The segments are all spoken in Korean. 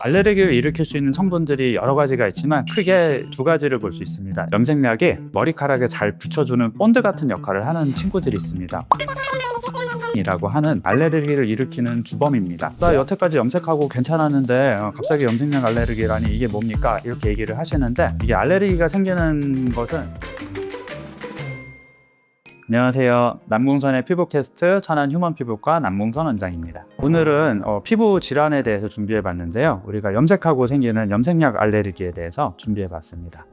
알레르기를 일으킬 수 있는 성분들이 여러 가지가 있지만 크게 두 가지를 볼 수 있습니다. 염색약이 머리카락에 잘 붙여주는 본드 같은 역할을 하는 친구들이 있습니다. 이라고 하는 알레르기를 일으키는 주범입니다. 나 여태까지 염색하고 괜찮았는데 갑자기 염색약 알레르기라니 이게 뭡니까? 이렇게 얘기를 하시는데, 이게 알레르기가 생기는 것은 안녕하세요. 남궁선의 피부캐스트 천안 휴먼 피부과 남궁선 원장입니다. 오늘은 피부 질환에 대해서 준비해봤는데요. 우리가 염색하고 생기는 염색약 알레르기에 대해서 준비해봤습니다.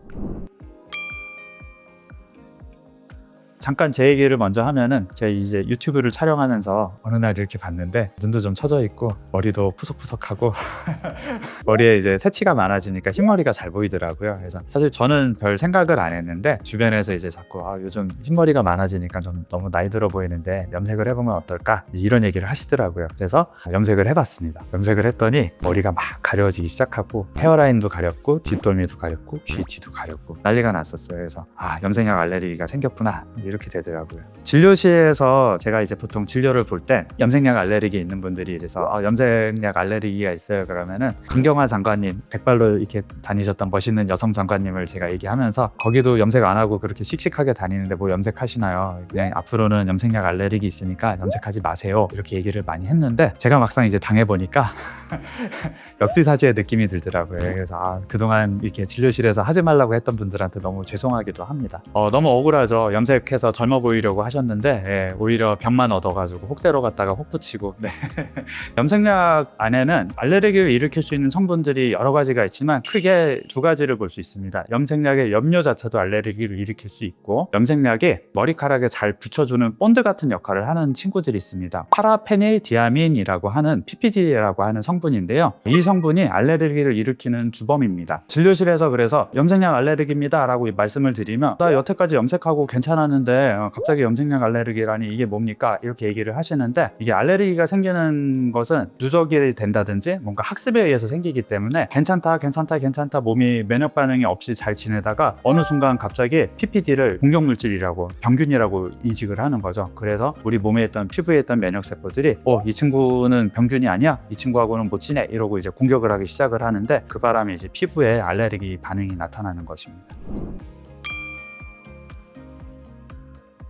잠깐 제 얘기를 먼저 하면은, 제가 이제 유튜브를 촬영하면서 어느 날 이렇게 봤는데 눈도 좀 처져 있고 머리도 푸석푸석하고 머리에 이제 새치가 많아지니까 흰머리가 잘 보이더라고요. 그래서 사실 저는 별 생각을 안 했는데 주변에서 이제 자꾸 요즘 흰머리가 많아지니까 좀 너무 나이 들어 보이는데 염색을 해보면 어떨까, 이런 얘기를 하시더라고요. 그래서 염색을 해봤습니다. 염색을 했더니 머리가 막 가려지기 시작하고 헤어라인도 가렵고 뒷덜미도 가렵고 귀 뒤도 가렵고 난리가 났었어요. 그래서 염색약 알레르기가 생겼구나, 이렇게 되더라고요. 진료실에서 제가 이제 보통 진료를 볼 때 염색약 알레르기 있는 분들이 이래서 염색약 알레르기가 있어요 그러면은, 강경화 장관님, 백발로 이렇게 다니셨던 멋있는 여성 장관님을 제가 얘기하면서, 거기도 염색 안 하고 그렇게 씩씩하게 다니는데 뭐 염색하시나요? 그냥 앞으로는 염색약 알레르기 있으니까 염색하지 마세요, 이렇게 얘기를 많이 했는데, 제가 막상 이제 당해보니까 역지사지의 느낌이 들더라고요. 그래서 그동안 이렇게 진료실에서 하지 말라고 했던 분들한테 너무 죄송하기도 합니다. 너무 억울하죠. 염색해서 젊어 보이려고 하셨는데 오히려 병만 얻어가지고 혹대로 갔다가 혹 붙이고. 염색약 안에는 알레르기를 일으킬 수 있는 성분들이 여러 가지가 있지만 크게 두 가지를 볼 수 있습니다. 염색약의 염료 자체도 알레르기를 일으킬 수 있고, 염색약이 머리카락에 잘 붙여주는 본드 같은 역할을 하는 친구들이 있습니다. 파라페닐디아민이라고 하는 PPD라고 하는 성분인데요. 이 성분이 알레르기를 일으키는 주범입니다. 진료실에서 그래서 염색약 알레르기입니다 라고 말씀을 드리면, 나 여태까지 염색하고 괜찮았는데 갑자기 염색약 알레르기라니 이게 뭡니까? 이렇게 얘기를 하시는데, 이게 알레르기가 생기는 것은 누적이 된다든지 뭔가 학습에 의해서 생기기 때문에 괜찮다 몸이 면역 반응이 없이 잘 지내다가 어느 순간 갑자기 PPD를 공격물질이라고, 병균이라고 인식을 하는 거죠. 그래서 우리 몸에 있던, 피부에 있던 면역세포들이 이 친구는 병균이 아니야, 이 친구하고는 못 지내, 이러고 이제 공격을 하기 시작을 하는데, 그 바람에 이제 피부에 알레르기 반응이 나타나는 것입니다.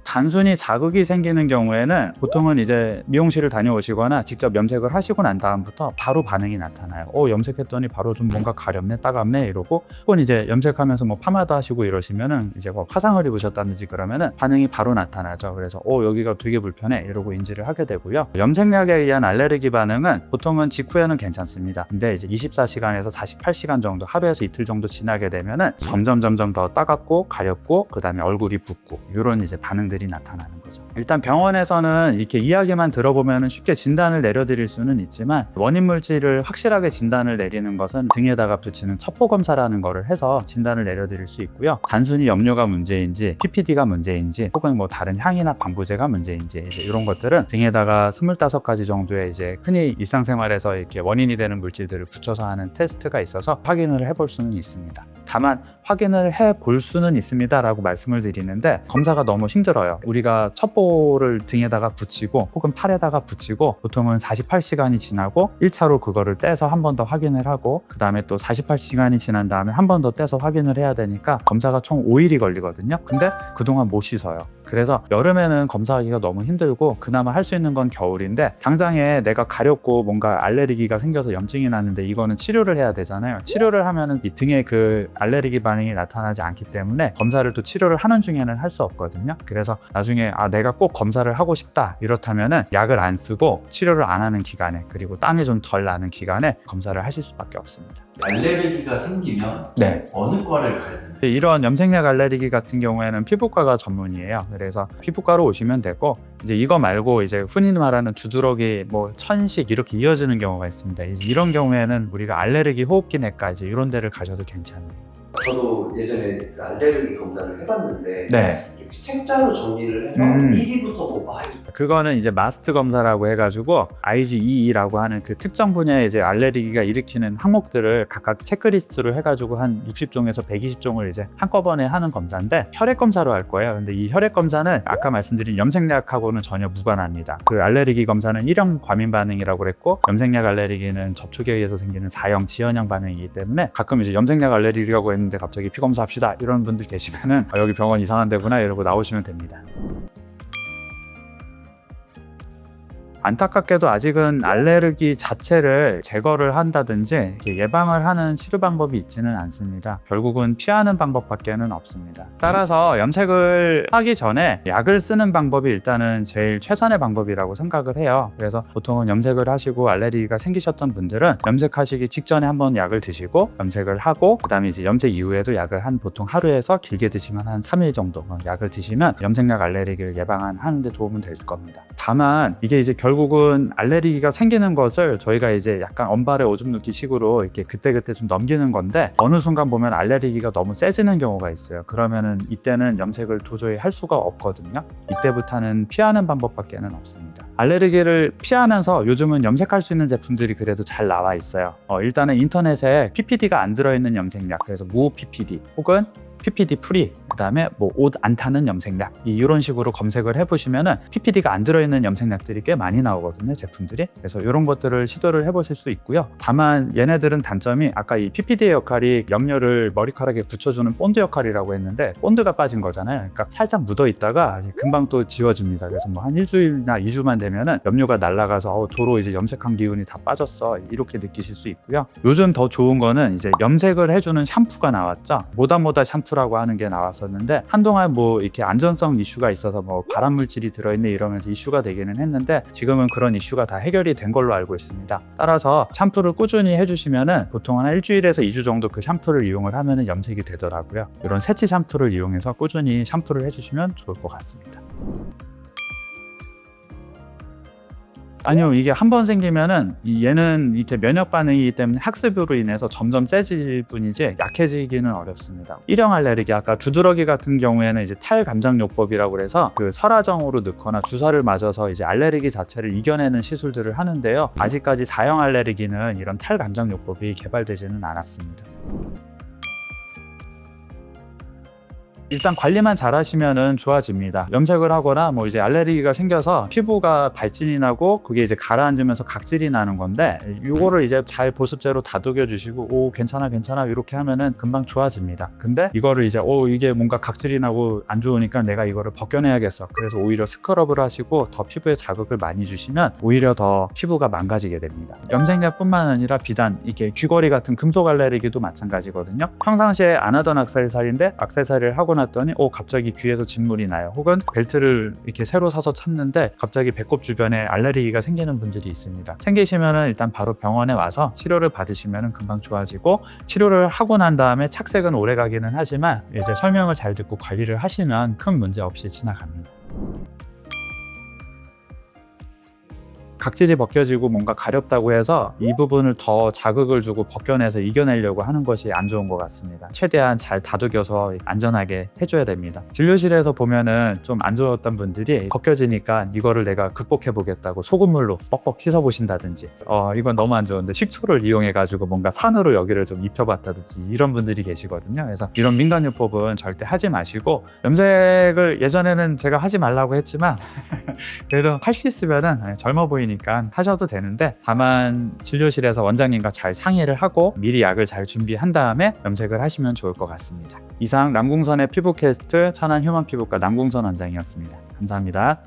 단순히 자극이 생기는 경우에는 보통은 이제 미용실을 다녀오시거나 직접 염색을 하시고 난 다음부터 바로 반응이 나타나요. 염색했더니 바로 좀 뭔가 가렵네, 따갑네, 이러고, 혹은 이제 염색하면서 뭐 파마도 하시고 이러시면은 이제 뭐 화상을 입으셨다든지 그러면은 반응이 바로 나타나죠. 그래서 여기가 되게 불편해, 이러고 인지를 하게 되고요. 염색약에 의한 알레르기 반응은 보통은 직후에는 괜찮습니다. 근데 이제 24시간에서 48시간 정도, 하루에서 이틀 정도 지나게 되면은 점점 더 따갑고 가렵고, 그 다음에 얼굴이 붓고, 이런 이제 반응들이 나타나는 거죠. 일단 병원에서는 이렇게 이야기만 들어보면 쉽게 진단을 내려드릴 수는 있지만, 원인 물질을 확실하게 진단을 내리는 것은 등에다가 붙이는 첩보 검사라는 거를 해서 진단을 내려드릴 수 있고요. 단순히 염료가 문제인지 PPD가 문제인지 혹은 뭐 다른 향이나 방부제가 문제인지, 이제 이런 것들은 등에다가 25가지 정도의 이제 흔히 일상생활에서 이렇게 원인이 되는 물질들을 붙여서 하는 테스트가 있어서 확인을 해볼 수는 있습니다. 다만 확인을 해볼 수는 있습니다 라고 말씀을 드리는데, 검사가 너무 힘들어요. 우리가 첩보를 등에다가 붙이고 혹은 팔에다가 붙이고 보통은 48시간이 지나고 1차로 그거를 떼서 한 번 더 확인을 하고, 그 다음에 또 48시간이 지난 다음에 한 번 더 떼서 확인을 해야 되니까 검사가 총 5일이 걸리거든요. 근데 그동안 못 씻어요. 그래서 여름에는 검사하기가 너무 힘들고, 그나마 할 수 있는 건 겨울인데, 당장에 내가 가렵고 뭔가 알레르기가 생겨서 염증이 났는데 이거는 치료를 해야 되잖아요. 치료를 하면은 이 등에 그 알레르기 반응이 나타나지 않기 때문에 검사를 또 치료를 하는 중에는 할 수 없거든요. 그래서 나중에 내가 꼭 검사를 하고 싶다, 이렇다면은 약을 안 쓰고 치료를 안 하는 기간에, 그리고 땀이 좀 덜 나는 기간에 검사를 하실 수밖에 없습니다. 알레르기가 생기면 어느 과를 가야 되나요? 이런 염색약 알레르기 같은 경우에는 피부과가 전문이에요. 그래서 피부과로 오시면 되고, 이제 이거 말고 이제 흔히 말하는 두드러기, 뭐 천식, 이렇게 이어지는 경우가 있습니다. 이런 경우에는 우리가 알레르기 호흡기내과 이런 데를 가셔도 괜찮아요. 저도 예전에 그 알레르기 검사를 해봤는데 이렇게 책자로 정리를 해서 1위부터 뭐 해주세요. 그거는 이제 마스트 검사라고 해가지고 IgE라고 하는 그 특정 분야의 이제 알레르기가 일으키는 항목들을 각각 체크리스트로 해가지고 한 60종에서 120종을 이제 한꺼번에 하는 검사인데 혈액 검사로 할 거예요. 근데 이 혈액 검사는 아까 말씀드린 염색약하고는 전혀 무관합니다. 그 알레르기 검사는 1형 과민 반응이라고 그랬고 염색약 알레르기는 접촉에 의해서 생기는 4형 지연형 반응이기 때문에 가끔 이제 염색약 알레르기라고 했는데 갑자기 피 검사합시다 이런 분들 계시면은 여기 병원 이상한 데구나 이러고 나오시면 됩니다. 안타깝게도 아직은 알레르기 자체를 제거를 한다든지 이렇게 예방을 하는 치료 방법이 있지는 않습니다. 결국은 피하는 방법밖에는 없습니다. 따라서 염색을 하기 전에 약을 쓰는 방법이 일단은 제일 최선의 방법이라고 생각을 해요. 그래서 보통은 염색을 하시고 알레르기가 생기셨던 분들은 염색하시기 직전에 한번 약을 드시고 염색을 하고 그 다음에 이제 염색 이후에도 약을 보통 하루에서 길게 드시면 한 3일 정도 약을 드시면 염색약 알레르기를 예방하는 데 도움은 될 겁니다. 다만 이게 이제 결국은 알레르기가 생기는 것을 저희가 이제 약간 언발에 오줌 누기 식으로 이렇게 그때그때 좀 넘기는 건데 어느 순간 보면 알레르기가 너무 세지는 경우가 있어요. 그러면은 이때는 염색을 도저히 할 수가 없거든요. 이때부터는 피하는 방법밖에는 없습니다. 알레르기를 피하면서 요즘은 염색할 수 있는 제품들이 그래도 잘 나와 있어요. 일단은 인터넷에 PPD가 안 들어있는 염색약, 그래서 무 PPD 혹은 PPD 프리, 그 다음에 뭐 옷 안 타는 염색약 이런 식으로 검색을 해보시면은 PPD가 안 들어있는 염색약들이 꽤 많이 나오거든요, 제품들이. 그래서 이런 것들을 시도를 해보실 수 있고요. 다만 얘네들은 단점이 아까 이 PPD의 역할이 염료를 머리카락에 붙여주는 본드 역할이라고 했는데 본드가 빠진 거잖아요. 그러니까 살짝 묻어 있다가 금방 또 지워집니다. 그래서 뭐 한 일주일이나 2주만 되면은 염료가 날아가서 도로 이제 염색한 기운이 다 빠졌어 이렇게 느끼실 수 있고요. 요즘 더 좋은 거는 이제 염색을 해주는 샴푸가 나왔죠. 모다모다 샴푸라고 하는 게 나왔었는데 한동안 뭐 이렇게 안전성 이슈가 있어서 뭐 발암물질이 들어있네 이러면서 이슈가 되기는 했는데 지금은 그런 이슈가 다 해결이 된 걸로 알고 있습니다. 따라서 샴푸를 꾸준히 해주시면은 보통 한 일주일에서 2주 정도 그 샴푸를 이용을 하면은 염색이 되더라고요. 이런 세치 샴푸를 이용해서 꾸준히 샴푸를 해주시면 좋을 것 같습니다. 아니요, 이게 한 번 생기면은 얘는 이렇게 면역 반응이기 때문에 학습으로 인해서 점점 세질 뿐이지 약해지기는 어렵습니다. 일형 알레르기, 아까 두드러기 같은 경우에는 이제 탈감장요법이라고 해서 그 설화정으로 넣거나 주사를 맞아서 이제 알레르기 자체를 이겨내는 시술들을 하는데요. 아직까지 4형 알레르기는 이런 탈감장요법이 개발되지는 않았습니다. 일단 관리만 잘 하시면은 좋아집니다. 염색을 하거나 뭐 이제 알레르기가 생겨서 피부가 발진이 나고 그게 이제 가라앉으면서 각질이 나는 건데 이거를 이제 잘 보습제로 다독여 주시고 오 괜찮아 이렇게 하면은 금방 좋아집니다. 근데 이거를 이제 이게 뭔가 각질이 나고 안 좋으니까 내가 이거를 벗겨내야겠어. 그래서 오히려 스크럽을 하시고 더 피부에 자극을 많이 주시면 오히려 더 피부가 망가지게 됩니다. 염색약뿐만 아니라 비단, 이게 귀걸이 같은 금속 알레르기도 마찬가지거든요. 평상시에 안 하던 액세서리인데 액세서리를 하고 났더니 갑자기 귀에서 진물이 나요. 혹은 벨트를 이렇게 새로 사서 찼는데 갑자기 배꼽 주변에 알레르기가 생기는 분들이 있습니다. 생기시면은 일단 바로 병원에 와서 치료를 받으시면은 금방 좋아지고, 치료를 하고 난 다음에 착색은 오래 가기는 하지만 이제 설명을 잘 듣고 관리를 하시면 큰 문제 없이 지나갑니다. 각질이 벗겨지고 뭔가 가렵다고 해서 이 부분을 더 자극을 주고 벗겨내서 이겨내려고 하는 것이 안 좋은 것 같습니다. 최대한 잘 다독여서 안전하게 해줘야 됩니다. 진료실에서 보면은 좀 안 좋았던 분들이 벗겨지니까 이거를 내가 극복해 보겠다고 소금물로 뻑뻑 씻어 보신다든지 이건 너무 안 좋은데 식초를 이용해 가지고 뭔가 산으로 여기를 좀 입혀봤다든지 이런 분들이 계시거든요. 그래서 이런 민간요법은 절대 하지 마시고, 염색을 예전에는 제가 하지 말라고 했지만 그래도 할 수 있으면은 젊어 보이니까 하셔도 되는데, 다만 진료실에서 원장님과 잘 상의를 하고 미리 약을 잘 준비한 다음에 염색을 하시면 좋을 것 같습니다. 이상 남궁선의 피부캐스트 천안 휴먼피부과 남궁선 원장이었습니다. 감사합니다.